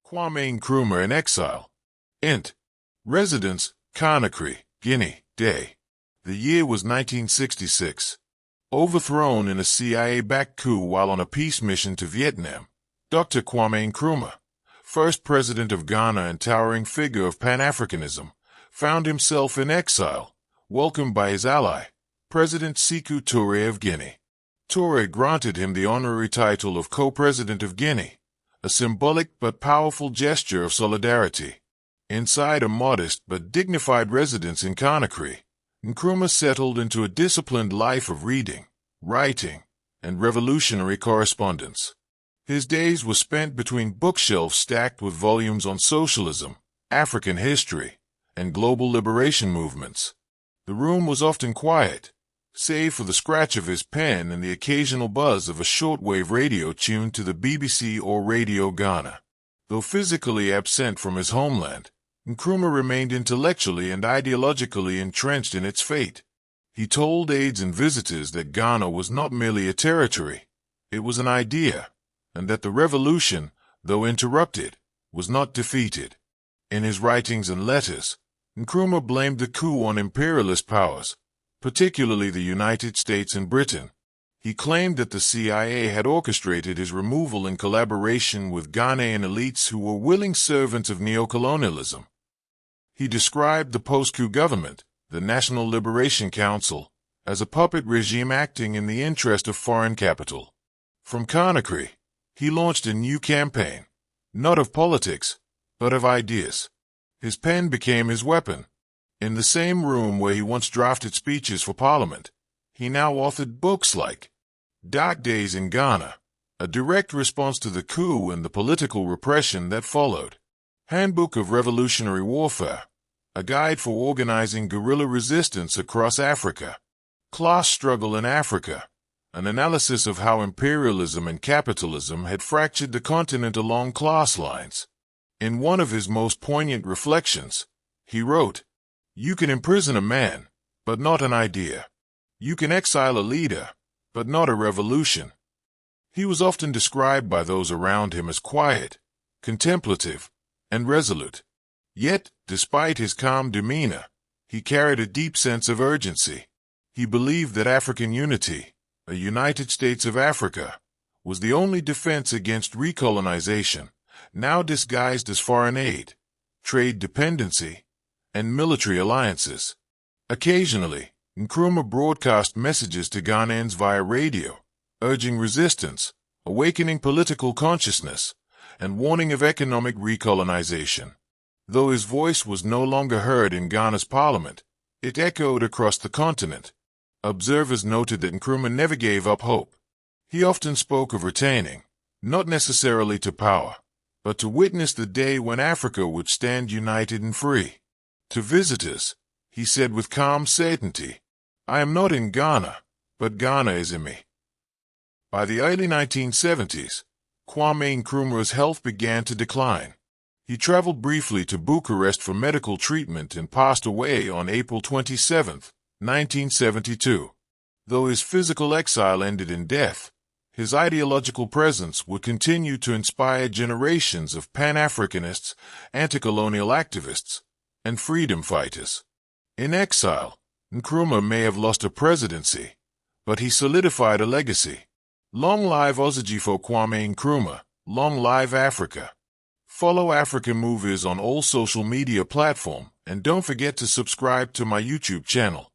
Kwame Nkrumah in exile. Int. Residence, Conakry, Guinea. Day. The year was 1966. Overthrown in a CIA-backed coup while on a peace mission to Vietnam, Dr. Kwame Nkrumah, first president of Ghana and towering figure of pan-Africanism, found himself in exile, welcomed by his ally, President Sékou Touré of Guinea. Touré granted him the honorary title of Co-President of Guinea, a symbolic but powerful gesture of solidarity. Inside a modest but dignified residence in Conakry, Nkrumah settled into a disciplined life of reading, writing, and revolutionary correspondence. His days were spent between bookshelves stacked with volumes on socialism, African history, and global liberation movements. The room was often quiet, save for the scratch of his pen and the occasional buzz of a shortwave radio tuned to the BBC or Radio Ghana. Though physically absent from his homeland, Nkrumah remained intellectually and ideologically entrenched in its fate. He told aides and visitors that Ghana was not merely a territory, it was an idea, and that the revolution, though interrupted, was not defeated. In his writings and letters, Nkrumah blamed the coup on imperialist powers, particularly the United States and Britain. He claimed that the CIA had orchestrated his removal in collaboration with Ghanaian elites who were willing servants of neocolonialism. He described the post-coup government, the National Liberation Council, as a puppet regime acting in the interest of foreign capital. From Conakry, he launched a new campaign, not of politics, but of ideas. His pen became his weapon. In the same room where he once drafted speeches for Parliament, he now authored books like Dark Days in Ghana, a direct response to the coup and the political repression that followed. Handbook of Revolutionary Warfare, a guide for organizing guerrilla resistance across Africa. Class Struggle in Africa, an analysis of how imperialism and capitalism had fractured the continent along class lines. In one of his most poignant reflections, he wrote, "You can imprison a man, but not an idea. You can exile a leader, but not a revolution." He was often described by those around him as quiet, contemplative, and resolute. Yet, despite his calm demeanor, he carried a deep sense of urgency. He believed that African unity, a United States of Africa, was the only defense against recolonization, now disguised as foreign aid, trade dependency, and military alliances. Occasionally, Nkrumah broadcast messages to Ghanaians via radio, urging resistance, awakening political consciousness, and warning of economic recolonization. Though his voice was no longer heard in Ghana's parliament, it echoed across the continent. Observers noted that Nkrumah never gave up hope. He often spoke of returning, not necessarily to power, but to witness the day when Africa would stand united and free. To visitors, he said with calm certainty, "I am not in Ghana, but Ghana is in me." By the early 1970s, Kwame Nkrumah's health began to decline. He traveled briefly to Bucharest for medical treatment and passed away on April 27, 1972. Though his physical exile ended in death, his ideological presence would continue to inspire generations of pan-Africanists, anti-colonial activists, and freedom fighters. In exile, Nkrumah may have lost a presidency, but he solidified a legacy. Long live Osagyefo Kwame Nkrumah, long live Africa. Follow African Movies on all social media platforms, and don't forget to subscribe to my YouTube channel.